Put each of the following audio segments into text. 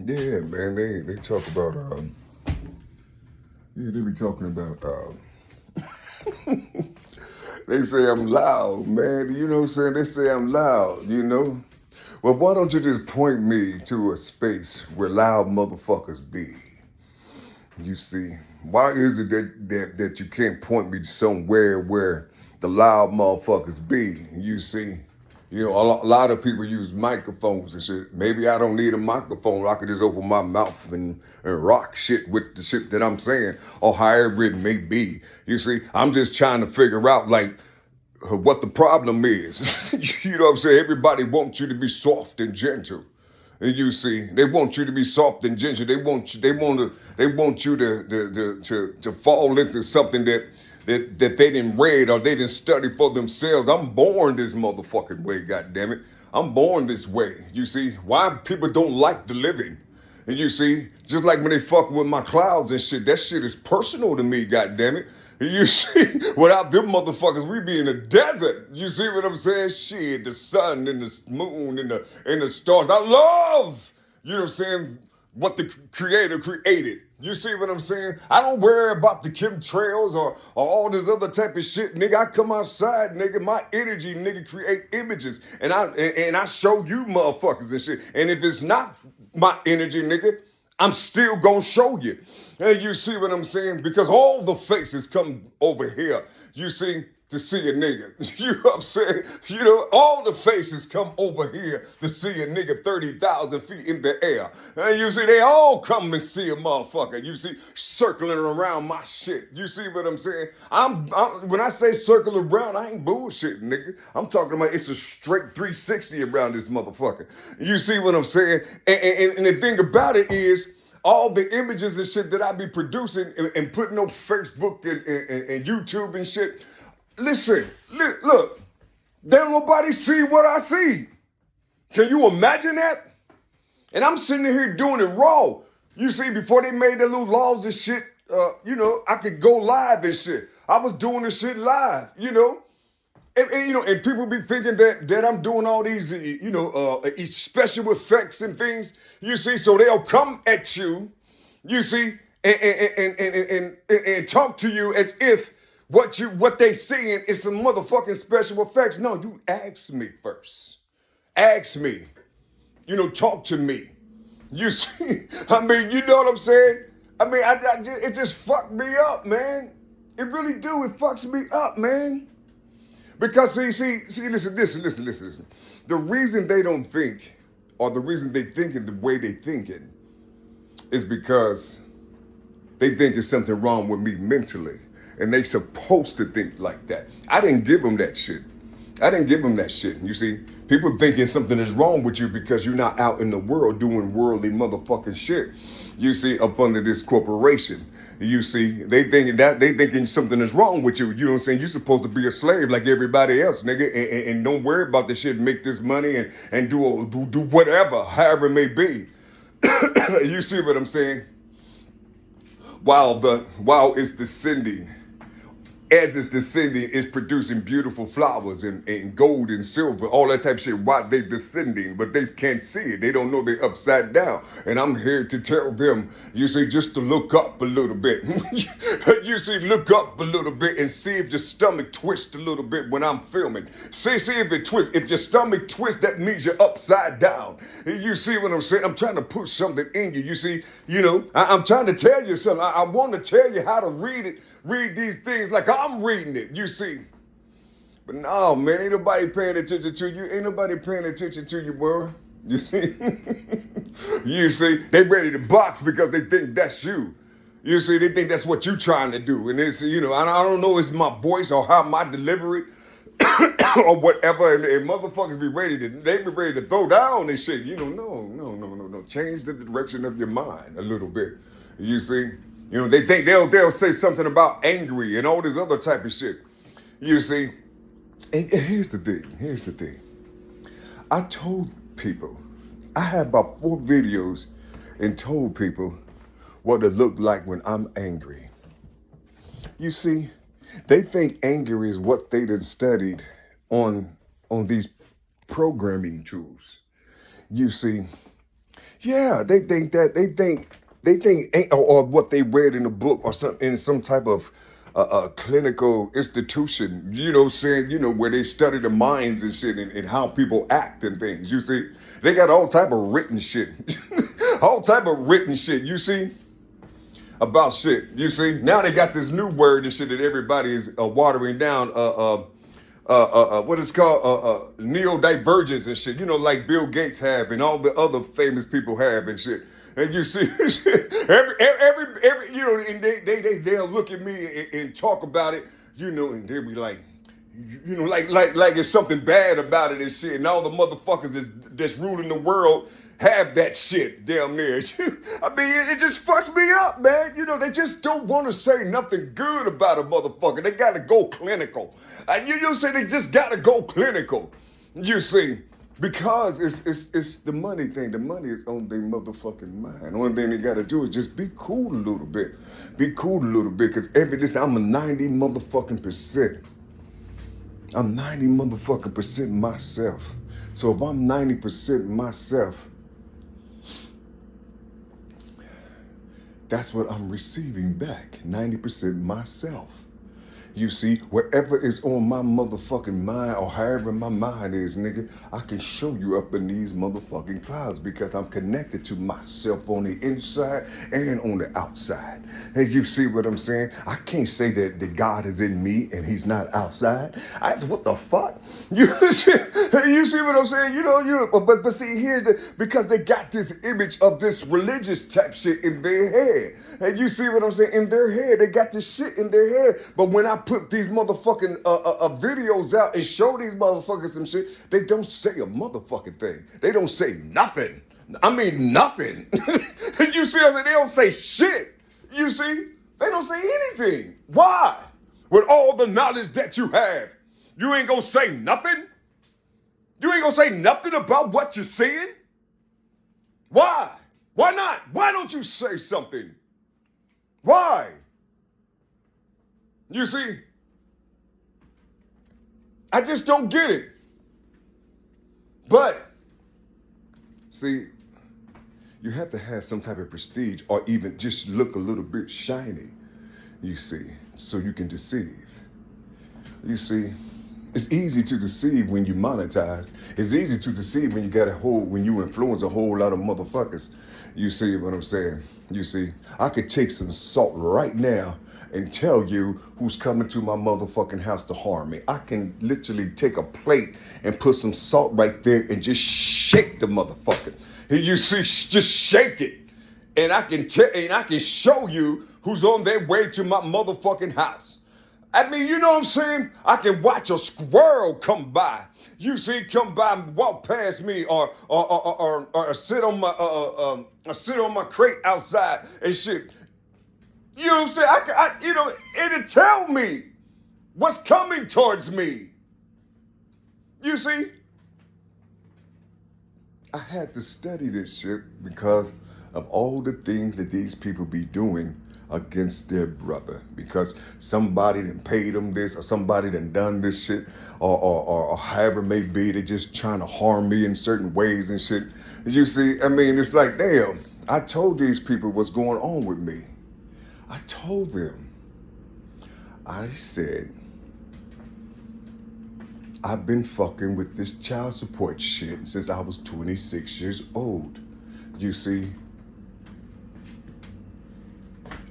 Yeah, man, they talk about yeah, they be talking about they say I'm loud, man. You know what I'm saying? They say I'm loud, you know? Well, why don't you just point me to a space where loud motherfuckers be? You see, why is it that you can't point me to somewhere where the loud motherfuckers be? You see, a lot of people use microphones and shit. Maybe I don't need a microphone. I could just open my mouth and rock shit with the shit that I'm saying, or however it may be. You see, I'm just trying to figure out like what the problem is. You know what I'm saying? Everybody wants you to be soft and gentle. And you see, they want you to be soft and gentle. They want you to fall into something that they didn't read or they didn't study for themselves. I'm born this motherfucking way, goddammit. I'm born this way. You see, why people don't like the living. And you see, just like when they fuck with my clouds and shit, that shit is personal to me, goddammit. You see, without them motherfuckers, we be in a desert. You see what I'm saying? Shit, the sun and the moon and the stars. I love, you know what I'm saying, what the creator created. You see what I'm saying? I don't worry about the chemtrails or all this other type of shit, nigga. I come outside, nigga. My energy, nigga, create images. And I show you motherfuckers and shit. And if it's not my energy, nigga, I'm still gonna show you. And you see what I'm saying? Because all the faces come over here, you see, to see a nigga. You know what I'm saying? You know, all the faces come over here to see a nigga 30,000 feet in the air. And you see, they all come and see a motherfucker. You see, circling around my shit. You see what I'm saying? When I say circle around, I ain't bullshitting, nigga. I'm talking about it's a straight 360 around this motherfucker. You see what I'm saying? And the thing about it is, all the images and shit that I be producing and putting on Facebook and YouTube and shit. Listen, look, don't nobody see what I see. Can you imagine that? And I'm sitting here doing it raw. You see, before they made their little laws and shit, I could go live and shit. I was doing this shit live, you know. And people be thinking that I'm doing all these, special effects and things, you see, so they'll come at you, you see, and talk to you as if what they seeing is some motherfucking special effects. No, you ask me first. Ask me. Talk to me. You see, I mean, you know what I'm saying? I mean, it just fucked me up, man. It really do. It fucks me up, man. Because see, listen. The reason they don't think, or the reason they thinking the way they thinking, is because they think there's something wrong with me mentally. And they supposed to think like that. I didn't give them that shit. You see, people thinking something is wrong with you because you're not out in the world doing worldly motherfucking shit. You see, up under this corporation. You see, they thinking something is wrong with you. You know what I'm saying? You're supposed to be a slave like everybody else, nigga, and don't worry about the shit, make this money and do whatever, however it may be. You see what I'm saying? While it's descending, as it's descending, it's producing beautiful flowers and gold and silver, all that type of shit while they descending, but they can't see it. They don't know they're upside down. And I'm here to tell them, you see, just to look up a little bit. You see, look up a little bit and see if your stomach twists a little bit when I'm filming. See if it twists. If your stomach twists, that means you're upside down. You see what I'm saying? I'm trying to put something in you. You see, I'm trying to tell you something. I want to tell you how to read these things like I'm reading it, you see. But no, man, ain't nobody paying attention to you. Ain't nobody paying attention to you, bro. You see? You see, they ready to box because they think that's you. You see, they think that's what you trying to do. And it's, I don't know, it's my voice or how my delivery or whatever. And motherfuckers be ready to throw down and shit. No. Change the direction of your mind a little bit. You see? They think they'll say something about angry and all this other type of shit. You see? And here's the thing. I told people, I had about 4 videos and told people what it looked like when I'm angry. You see, they think anger is what they done studied on these programming tools. You see, Yeah, they think or what they read in a book or some in some type of clinical institution, you know what I'm saying, you know, where they study the minds and shit and how people act and things. You see, they got all type of written shit. All type of written shit, you see, about shit. You see, now they got this new word and shit that everybody is watering down. What is called neurodivergence and shit. You know, like Bill Gates have and all the other famous people have and shit. And you see, every you know, and they'll look at me and talk about it, you know, and they'll be like, you know, like it's something bad about it and shit. And all the motherfuckers that's ruling the world have that shit damn near. I mean, it just fucks me up, man. You know, they just don't want to say nothing good about a motherfucker. They got to go clinical. You say they just got to go clinical. You see, because it's the money thing. The money is on their motherfucking mind. The only thing they got to do is just be cool a little bit. Be cool a little bit, because I'm a 90 motherfucking percent. I'm 90 motherfucking percent myself. So if I'm 90% myself, that's what I'm receiving back. 90% myself. You see, wherever is on my motherfucking mind or however my mind is, nigga, I can show you up in these motherfucking clouds because I'm connected to myself on the inside and on the outside. Hey, you see what I'm saying? I can't say that God is in me and he's not outside. What the fuck? You see what I'm saying? You know, but see, because they got this image of this religious type shit in their head. And you see what I'm saying? In their head, they got this shit in their head. But when I put these motherfucking videos out and show these motherfuckers some shit, they don't say a motherfucking thing. They don't say nothing. I mean, nothing. You see what I'm saying? They don't say shit. You see? They don't say anything. Why? With all the knowledge that you have, you ain't gonna say nothing? You ain't gonna say nothing about what you're seeing? Why? Why not? Why don't you say something? Why? You see? I just don't get it. But, see, you have to have some type of prestige or even just look a little bit shiny, you see, so you can deceive. You see, it's easy to deceive when you monetize. It's easy to deceive when you influence a whole lot of motherfuckers. You see what I'm saying? You see, I could take some salt right now and tell you who's coming to my motherfucking house to harm me. I can literally take a plate and put some salt right there and just shake the motherfucker. You see, just shake it. And I can show you who's on their way to my motherfucking house. I mean, you know what I'm saying? I can watch a squirrel come by. You see, come by and walk past me, or sit on my crate outside and shit. You know what I'm saying? It'll tell me what's coming towards me. You see, I had to study this shit because of all the things that these people be doing against their brother, because somebody done paid them this, or somebody done this shit, or however it may be. They just trying to harm me in certain ways and shit. You see, I mean, it's like, damn, I told these people what's going on with me. I told them. I said, I've been fucking with this child support shit since I was 26 years old. You see,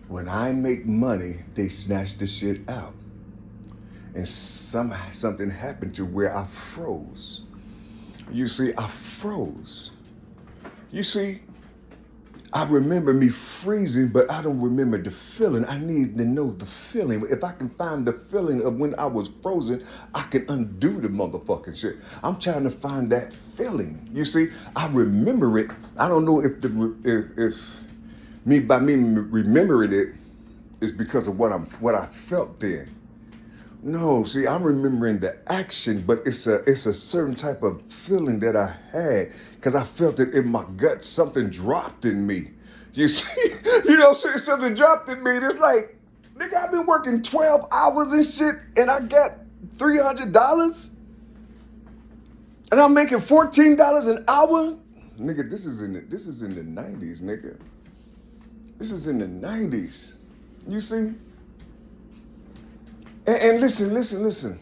when I make money, they snatch the shit out. And somehow something happened to where I froze. You see, I froze. You see, I remember me freezing, but I don't remember the feeling. I need to know the feeling. If I can find the feeling of when I was frozen, I can undo the motherfucking shit. I'm trying to find that feeling. You see, I remember it. I don't know if me remembering it is because of what I felt then. No, see, I'm remembering the action, but it's a certain type of feeling that I had because I felt it in my gut. Something dropped in me. You see, something dropped in me. It's like, nigga, I've been working 12 hours and shit, and I got $300, and I'm making $14 an hour. nigga, this is in the 90s, nigga. This is in the 90s. You see? And listen.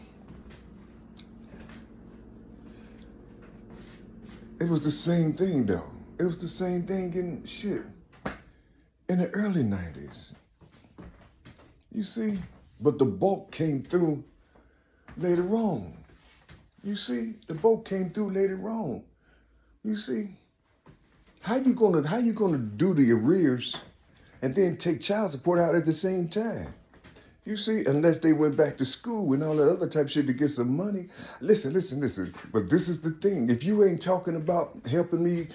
It was the same thing though. It was the same thing in shit in the early 90s. You see? But the bulk came through later on. You see? The bulk came through later on. You see? How you gonna do the arrears and then take child support out at the same time? You see, unless they went back to school and all that other type of shit to get some money. Listen. But this is the thing. If you ain't talking about helping me,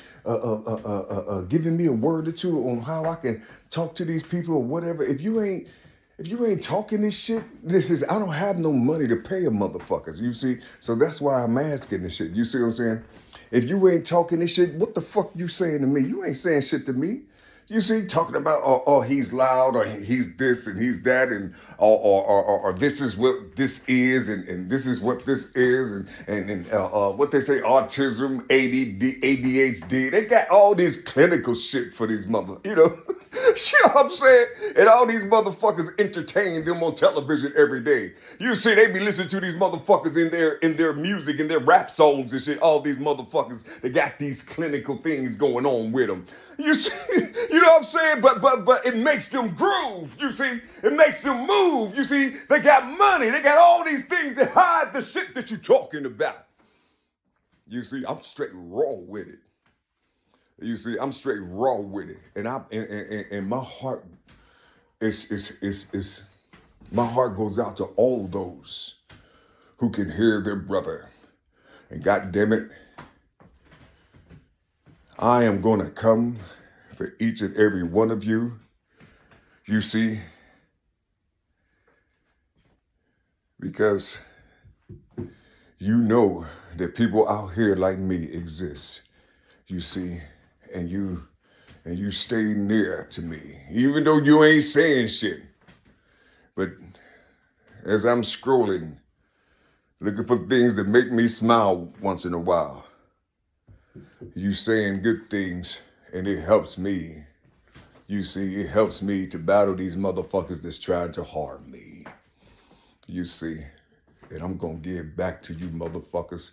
giving me a word or two on how I can talk to these people or whatever, if you ain't talking this shit, I don't have no money to pay a motherfuckers, you see? So that's why I'm asking this shit. You see what I'm saying? If you ain't talking this shit, what the fuck you saying to me? You ain't saying shit to me. You see, talking about, oh, he's loud, or he's this and he's that, and or this is what this is, and this is what this is, and what they say, autism, ADD, ADHD. They got all this clinical shit for these you know what I'm saying? And all these motherfuckers entertain them on television every day. You see, they be listening to these motherfuckers in their music, in their rap songs and shit. All these motherfuckers, they got these clinical things going on with them. You see, you know what I'm saying? But it makes them groove. You see, it makes them move. You see, they got money. They got all these things that hide the shit that you're talking about. You see, I'm straight raw with it. You see, I'm straight raw with it, and my heart is my heart goes out to all those who can hear their brother. And God damn it, I am gonna come for each and every one of you. You see, because you know that people out here like me exist. You see. And you stay near to me, even though you ain't saying shit. But as I'm scrolling, looking for things that make me smile once in a while, you saying good things, and it helps me. You see, it helps me to battle these motherfuckers that's trying to harm me. You see, and I'm gonna give back to you motherfuckers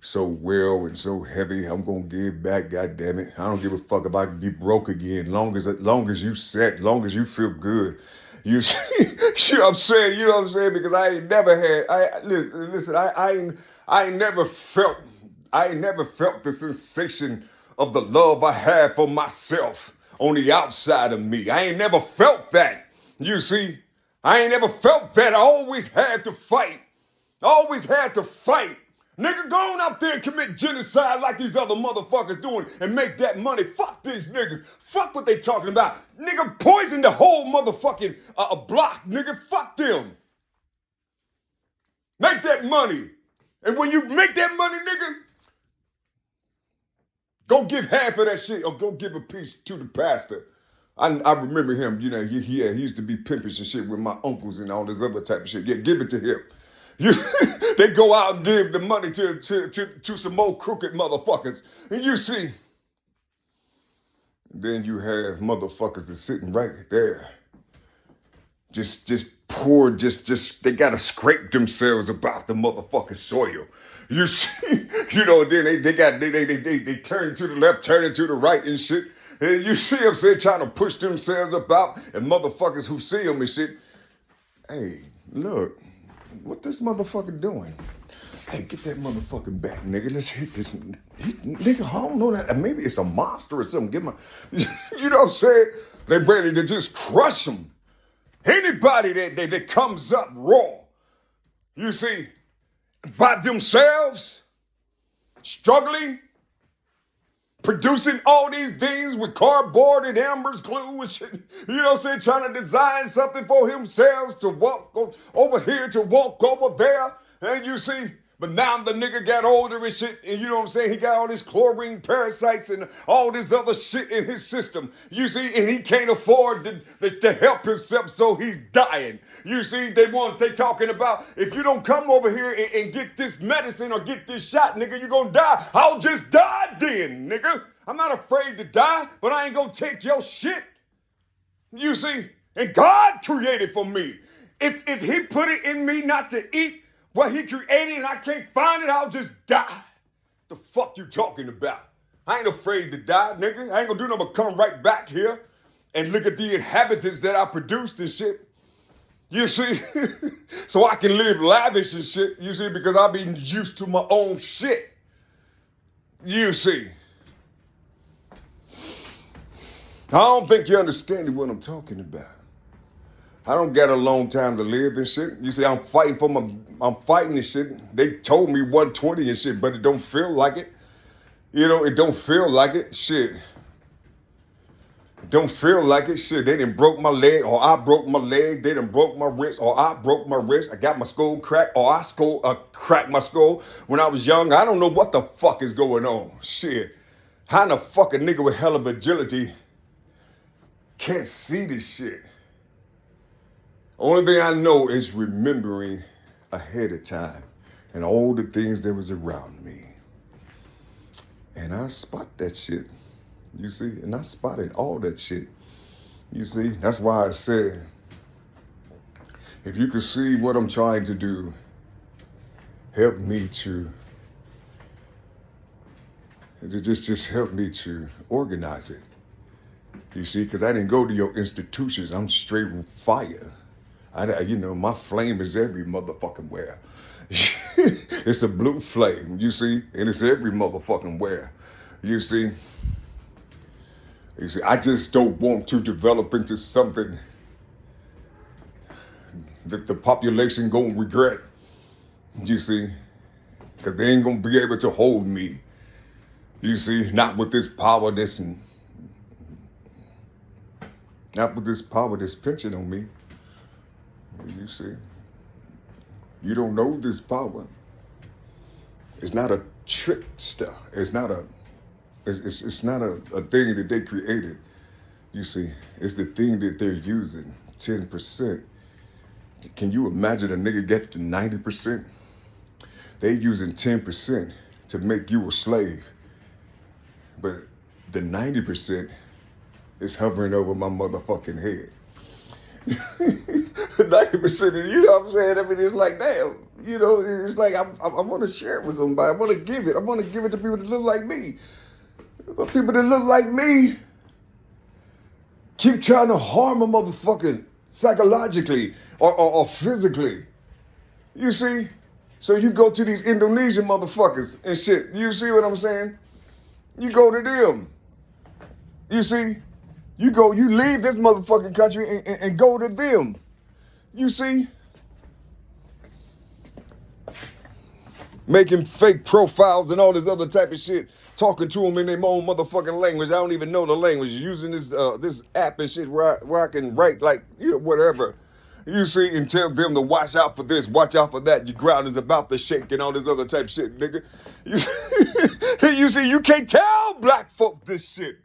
so well and so heavy. I'm gonna give back, goddamn it. I don't give a fuck if I be broke again. Long as you set, long as you feel good. You see, you know what I'm saying? You know what I'm saying? Because I ain't never had. Listen. I ain't never felt the sensation of the love I have for myself on the outside of me. I ain't never felt that. You see, I ain't never felt that. I always had to fight. Nigga, go on out there and commit genocide like these other motherfuckers doing and make that money. Fuck these niggas. Fuck what they talking about. Nigga, poison the whole motherfucking block. Nigga, fuck them. Make that money. And when you make that money, nigga, go give half of that shit or go give a piece to the pastor. I remember him, you know, he used to be pimpish and shit with my uncles and all this other type of shit. Yeah, give it to him. They go out and give the money to some more crooked motherfuckers. And you see, then you have motherfuckers that's sitting right there. Just poor, they gotta scrape themselves about the motherfucking soil. You see, you know, then they turn to the left, turn to the right and shit. And you see them saying, trying to push themselves about, and motherfuckers who see them and shit. Hey, look. What this motherfucker doing? Hey, get that motherfucking back, nigga. Let's hit this. Nigga, I don't know that. Maybe it's a monster or something. You know what I'm saying? They ready to just crush them. Anybody that comes up raw, you see, by themselves, struggling, producing all these things with cardboard and Elmer's glue and shit. You know what I'm saying? Trying to design something for themselves to walk over here, to walk over there. And you see, But now the nigga got older and shit, and you know what I'm saying? He got all this chlorine parasites and all this other shit in his system. You see, and he can't afford to help himself, so he's dying. You see, they talking about, if you don't come over here and get this medicine or get this shot, nigga, you're gonna die. I'll just die then, nigga. I'm not afraid to die, but I ain't gonna take your shit. You see, and God created for me. If he put it in me not to eat what he created and I can't find it, I'll just die. The fuck you talking about? I ain't afraid to die, nigga. I ain't gonna do nothing but come right back here and look at the inhabitants that I produced and shit. You see? So I can live lavish and shit, you see, because I've been used to my own shit. You see? I don't think you're understanding what I'm talking about. I don't got a long time to live and shit. You see, I'm fighting and shit. They told me 120 and shit, but it don't feel like it. You know, it don't feel like it. Shit. It don't feel like it. Shit, they done broke my leg, or I broke my leg. They done broke my wrist, or I broke my wrist. I got my skull cracked, or I cracked my skull when I was young. I don't know what the fuck is going on. Shit. How in the fuck a nigga with hell of agility can't see this shit? Only thing I know is remembering ahead of time and all the things that was around me. And I spot that shit, you see? And I spotted all that shit, you see? That's why I said, if you can see what I'm trying to do, help me to, just help me to organize it. You see, because I didn't go to your institutions. I'm straight with fire. My flame is every motherfucking where. It's a blue flame, you see, and it's every motherfucking where. You see, I just don't want to develop into something that the population gonna regret. You see, because they ain't gonna be able to hold me. You see, not with this power that's pinching on me. You see, you don't know this power. It's not a trickster. It's not a thing that they created. You see, it's the thing that they're using. 10%. Can you imagine a nigga get to 90%? They using 10% to make you a slave, but the 90% is hovering over my motherfucking head. 90%, you know what I'm saying? I mean, it's like, damn, you know, it's like I want to share it with somebody. I want to give it. I want to give it to people that look like me. But people that look like me keep trying to harm a motherfucker psychologically or physically. You see? So you go to these Indonesian motherfuckers and shit. You see what I'm saying? You go to them. You see? You leave this motherfucking country and go to them. You see? Making fake profiles and all this other type of shit. Talking to them in their own motherfucking language. I don't even know the language. Using this app and shit where I can write like, you know, whatever. You see, and tell them to watch out for this, watch out for that. Your ground is about to shake and all this other type of shit, nigga. You see, you can't tell black folk this shit.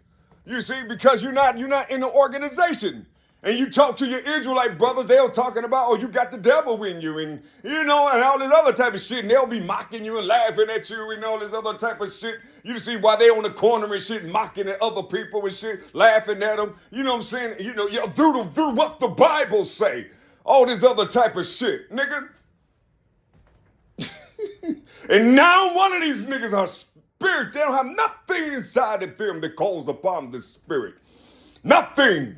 You see, because you're not in the organization. And you talk to your Israelite brothers, they'll talking about, oh, you got the devil in you, and you know, and all this other type of shit, and they'll be mocking you and laughing at you and all this other type of shit. You see why they on the corner and shit, mocking at other people and shit, laughing at them. You know what I'm saying? You know, through what the Bible say. All this other type of shit, nigga. And now one of these niggas are spirit. They don't have nothing inside of them that calls upon the spirit. Nothing.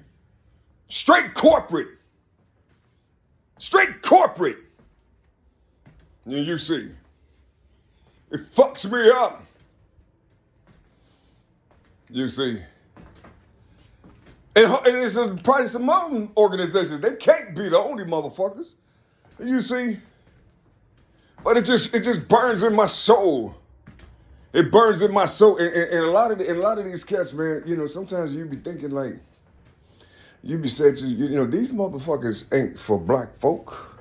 Straight corporate. Straight corporate. And you see, it fucks me up. You see. And it's probably some other organizations. They can't be the only motherfuckers. You see. But it just burns in my soul. It burns in my soul. And a lot of these cats, man, you know, sometimes you be thinking like, you be saying, you know, these motherfuckers ain't for black folk.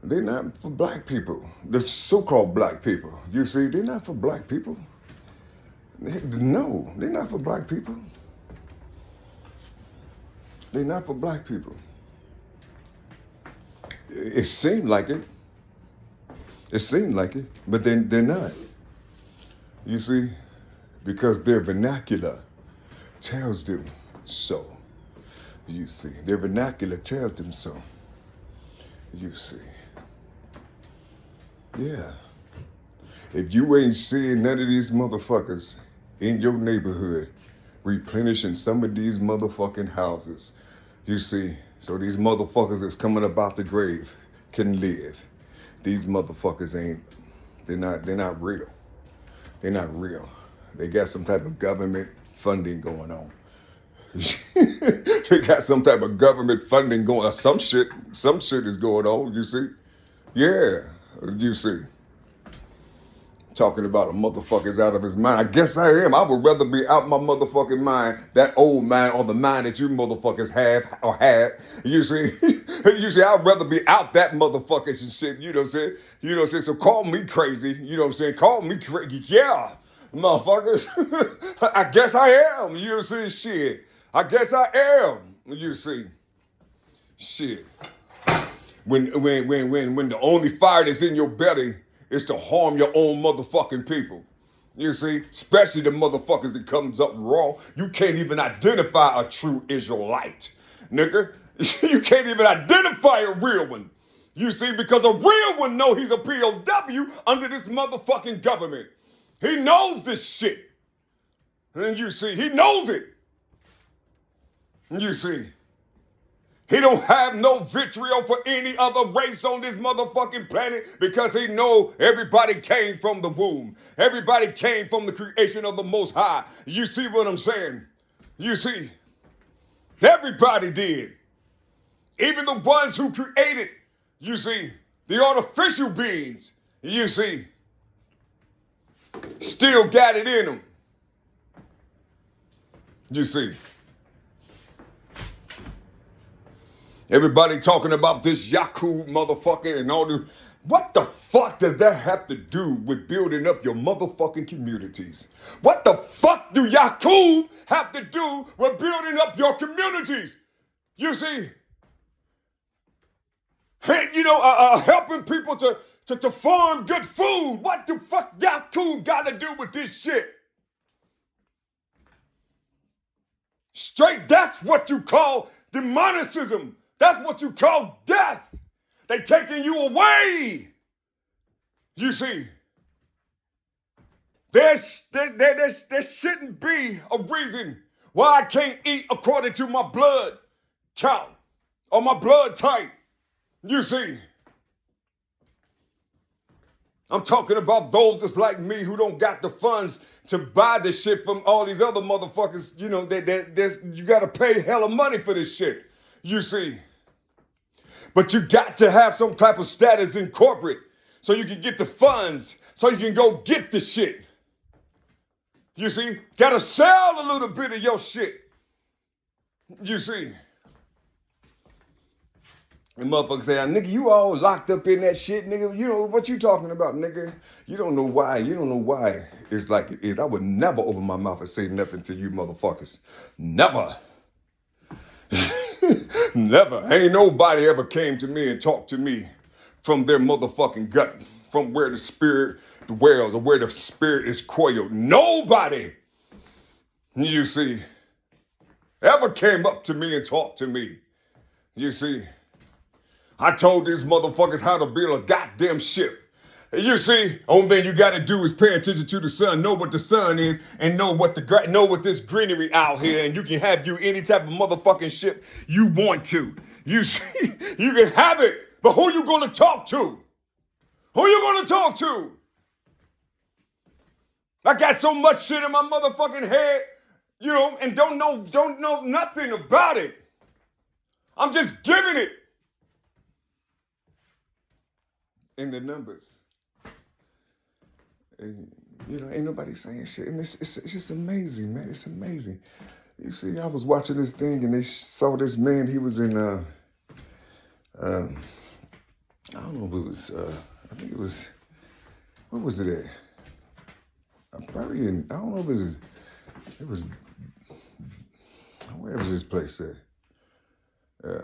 They're not for black people. The so-called black people. You see, they're not for black people. No, they're not for black people. They're not for black people. It seemed like it. It seemed like it, but they're not. You see, because their vernacular tells them so. You see, their vernacular tells them so. You see. Yeah. If you ain't seeing none of these motherfuckers in your neighborhood replenishing some of these motherfucking houses, you see, so these motherfuckers that's coming about the grave can live. These motherfuckers they're not real. They're not real. They got some type of government funding going on. They got some type of government funding going on. Some shit is going on, you see. Yeah, you see. Talking about a motherfucker's out of his mind. I guess I am. I would rather be out my motherfucking mind, that old mind, or the mind that you motherfuckers have or had. You see, I'd rather be out that motherfuckers and shit. You know what I'm saying? So call me crazy. You know what I'm saying? Call me crazy. Yeah, motherfuckers. I guess I am. You see, shit. I guess I am. You see, shit. When the only fire that's in your belly is to harm your own motherfucking people. You see, especially the motherfuckers that comes up raw. You can't even identify a true Israelite, nigga. You can't even identify a real one. You see, because a real one know he's a POW under this motherfucking government. He knows this shit. And you see, he knows it. You see. He don't have no vitriol for any other race on this motherfucking planet because he know everybody came from the womb. Everybody came from the creation of the Most High. You see what I'm saying? You see, everybody did. Even the ones who created, you see, the artificial beings, you see, still got it in them. You see. Everybody talking about this Yakub motherfucker and all this. What the fuck does that have to do with building up your motherfucking communities? What the fuck do Yakub have to do with building up your communities? You see, hey, helping people to farm good food. What the fuck Yakub got to do with this shit? Straight, that's what you call demonicism. That's what you call death. They taking you away. You see, there shouldn't be a reason why I can't eat according to my blood count or my blood type. You see, I'm talking about those that's like me who don't got the funds to buy this shit from all these other motherfuckers. You know, you got to pay hella money for this shit. You see. But you got to have some type of status in corporate so you can get the funds, so you can go get the shit. You see? Got to sell a little bit of your shit. You see? And motherfuckers say, nigga, you all locked up in that shit, nigga. You know what you talking about, nigga? You don't know why. You don't know why it's like it is. I would never open my mouth and say nothing to you motherfuckers. Never. Never. Ain't nobody ever came to me and talked to me from their motherfucking gut, from where the spirit dwells or where the spirit is coiled. Nobody, you see, ever came up to me and talked to me. You see, I told these motherfuckers how to build a goddamn ship. You see, only thing you got to do is pay attention to the sun, know what the sun is, and know what this greenery out here, and you can have you any type of motherfucking shit you want to. You see, you can have it, but who you gonna talk to? Who you gonna talk to? I got so much shit in my motherfucking head, you know, and don't know nothing about it. I'm just giving it in the numbers. And, you know, ain't nobody saying shit. And it's just amazing, man. It's amazing. You see, I was watching this thing and they saw this man. He was in I don't know if it was, I think it was, what was it at? I don't know if it was, where was this place at? I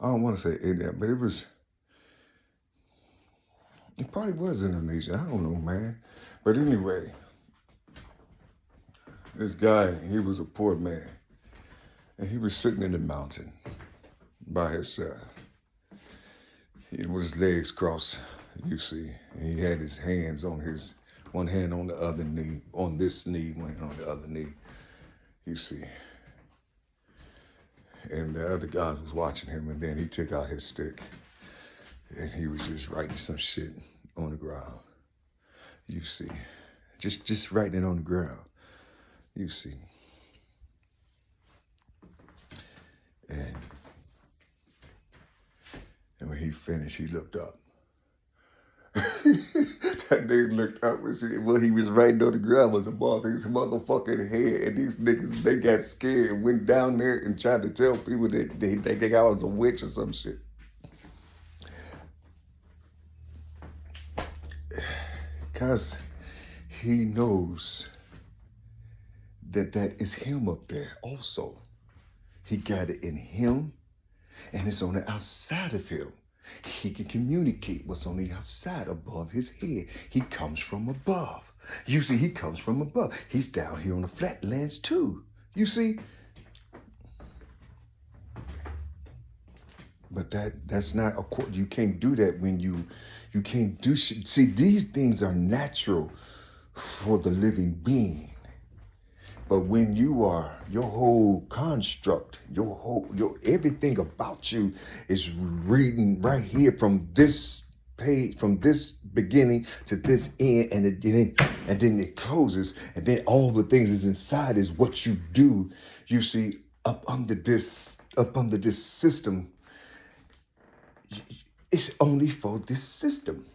don't want to say India, but it probably was Indonesia. I don't know, man. But anyway, this guy, he was a poor man. And he was sitting in the mountain by himself. With his legs crossed, you see. And he had his hands on one hand on the other knee, on this knee, one hand on the other knee, you see. And the other guy was watching him, and then he took out his stick, and he was just writing some shit on the ground, you see. Just writing it on the ground, you see. And when he finished, he looked up. That nigga looked up and said, what he was writing on the ground was above his motherfucking head. And these niggas, they got scared and went down there and tried to tell people that they think I was a witch or some shit. Because he knows that is him up there also. He got it in him, and it's on the outside of him. He can communicate what's on the outside above his head. He comes from above. You see, he comes from above. He's down here on the flatlands too. You see? But that's not, of course, you can't do that when you can't do shit. See, these things are natural for the living being. But when you are, your whole construct, your everything about you is reading right here from this page, from this beginning to this end, and then it closes, and then all the things is inside is what you do. You see, up under this system, it's only for this system.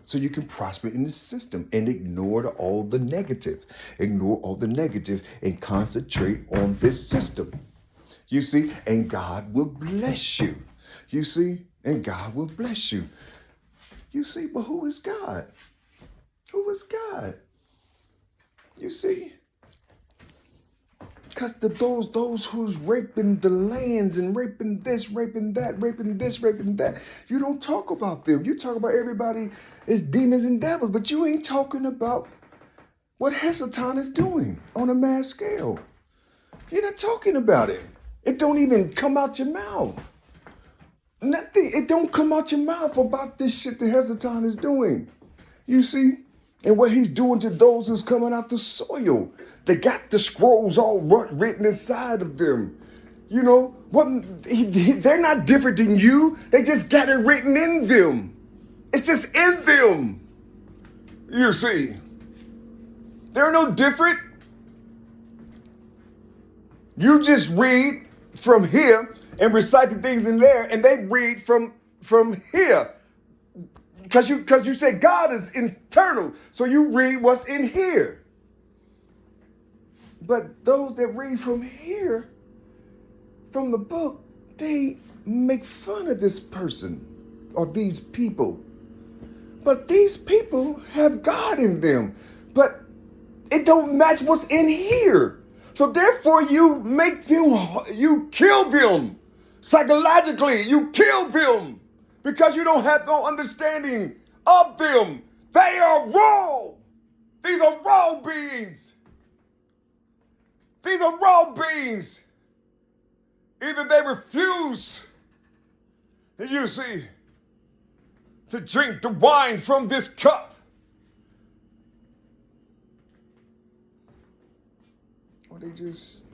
So you can prosper in the system and ignore all the negative. Ignore all the negative and concentrate on this system. You see, and God will bless you. You see, and God will bless you. You see, but who is God? Who is God? You see? Because those who's raping the lands and raping this, raping that, raping this, raping that, you don't talk about them. You talk about everybody is demons and devils, but you ain't talking about what Hasatan is doing on a mass scale. You're not talking about it. It don't even come out your mouth. Nothing. It don't come out your mouth about this shit that Hasatan is doing. You see? And what he's doing to those who's coming out the soil. They got the scrolls all written inside of them. You know, they're not different than you. They just got it written in them. It's just in them. You see. They're no different. You just read from here and recite the things in there, and they read from here. Because you say God is internal, so you read what's in here. But those that read from here, from the book, they make fun of this person or these people. But these people have God in them, but it don't match what's in here. So therefore you kill them. Psychologically, you kill them. Because you don't have no understanding of them. They are raw. These are raw beings. These are raw beings. Either they refuse, you see, to drink the wine from this cup, or they just,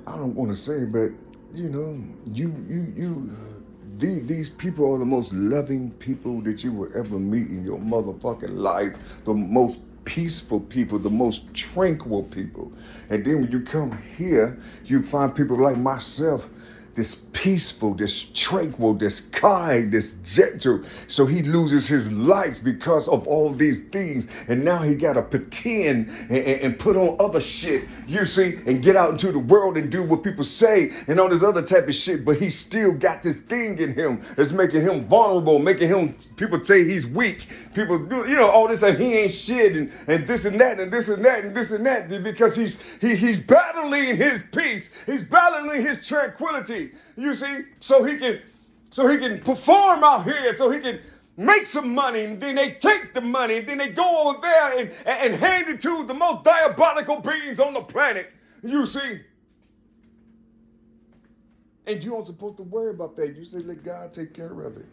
I don't want to say, but you know, these people are the most loving people that you will ever meet in your motherfucking life. The most peaceful people, the most tranquil people. And then when you come here, you find people like myself this peaceful, this tranquil, this kind, this gentle. So he loses his life because of all these things. And now he got to pretend and put on other shit, you see, and get out into the world and do what people say and all this other type of shit. But he still got this thing in him that's making him vulnerable, making him, people say he's weak. People, you know, all this, and he ain't shit and this and that and this and that and this and that, because he's battling his peace. He's battling his tranquility. You see, so he can perform out here, so he can make some money, and then they take the money, and then they go over there and hand it to the most diabolical beings on the planet. You see. And you aren't supposed to worry about that. You say, let God take care of it.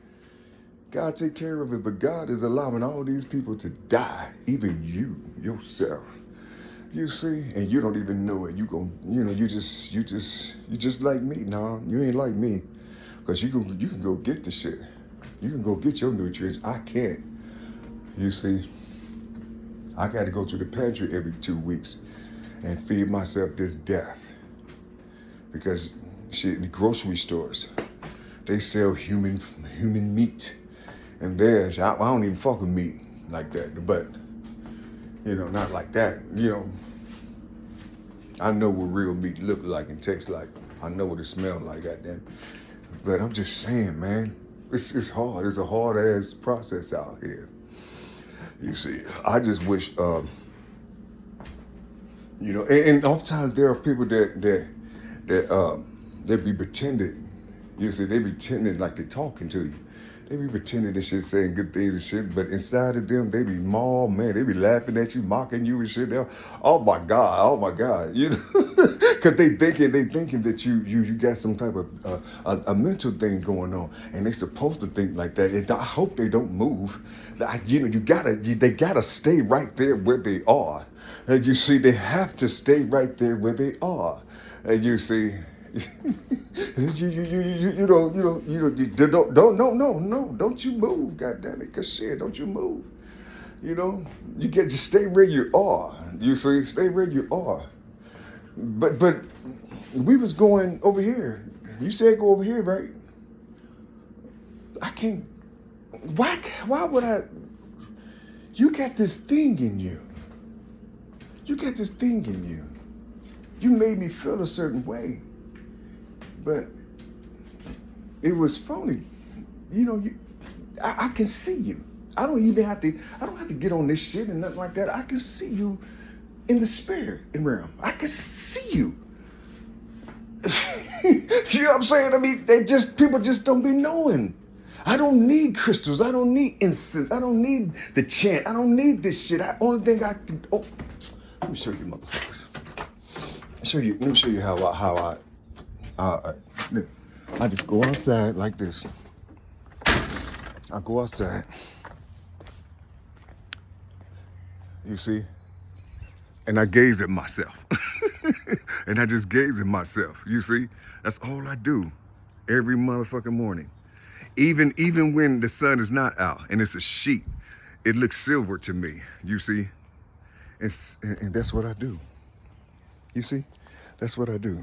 God take care of it, but God is allowing all these people to die, even you, yourself. You see, and you don't even know it. You just like me. No, you ain't like me, because you can go get the shit. You can go get your nutrients. I can't. You see, I got to go to the pantry every 2 weeks and feed myself this death, because shit, the grocery stores, they sell human meat, and there's I don't even fuck with meat like that, but you know, not like that. You know, I know what real meat look like and tastes like. I know what it smells like, goddamn. But I'm just saying, man, it's hard. It's a hard ass process out here. You see, I just wish, you know, and oftentimes there are people that be pretending. You see, they be pretending like they talking to you. They be pretending this shit, saying good things and shit, but inside of them, they be maul, man. They be laughing at you, mocking you and shit. Oh my God, you know, because they thinking that you got some type of a mental thing going on, and they supposed to think like that. And I hope they don't move. You know, they gotta stay right there where they are, and you see, they have to stay right there where they are, and you see. Don't you move, goddamn it, cause shit, don't you move. You know, you get to stay where you are. You see, stay where you are. But we was going over here. You said go over here, right? I can't. Why would I? You got this thing in you. You got this thing in you. You made me feel a certain way. But it was phony. You know, I can see you. I don't have to get on this shit and nothing like that. I can see you in the spirit realm. I can see you. You know what I'm saying? I mean, people just don't be knowing. I don't need crystals. I don't need incense. I don't need the chant. I don't need this shit. Only thing I can. Oh, let me show you, motherfuckers. Let me show you how I just go outside like this. I go outside. You see? And I gaze at myself. And I just gaze at myself. You see? That's all I do every motherfucking morning. Even when the sun is not out and it's a sheet, it looks silver to me. You see? And that's what I do. You see? That's what I do.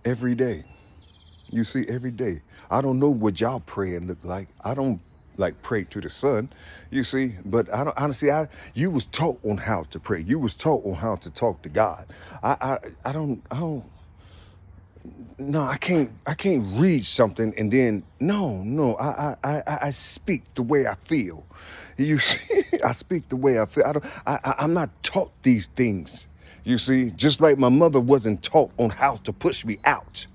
Every day. You see, every day. I don't know what y'all praying look like. I don't like pray to the sun, you see, but I don't honestly, you was taught on how to pray. You was taught on how to talk to God. I can't read something and then I speak the way I feel. You see, I speak the way I feel. I'm not taught these things. You see, just like my mother wasn't taught on how to push me out.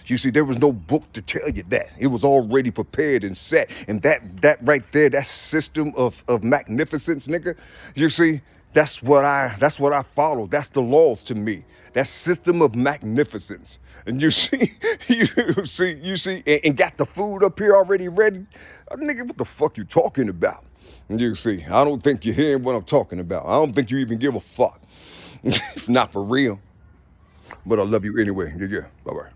You see, there was no book to tell you that. It was already prepared and set. And that right there, that system of magnificence, nigga, you see, that's what I follow. That's the laws to me. That system of magnificence. And you see, you see, and got the food up here already ready. Nigga, what the fuck you talking about? You see, I don't think you're hearing what I'm talking about. I don't think you even give a fuck. Not for real. But I love you anyway. Yeah. Bye-bye.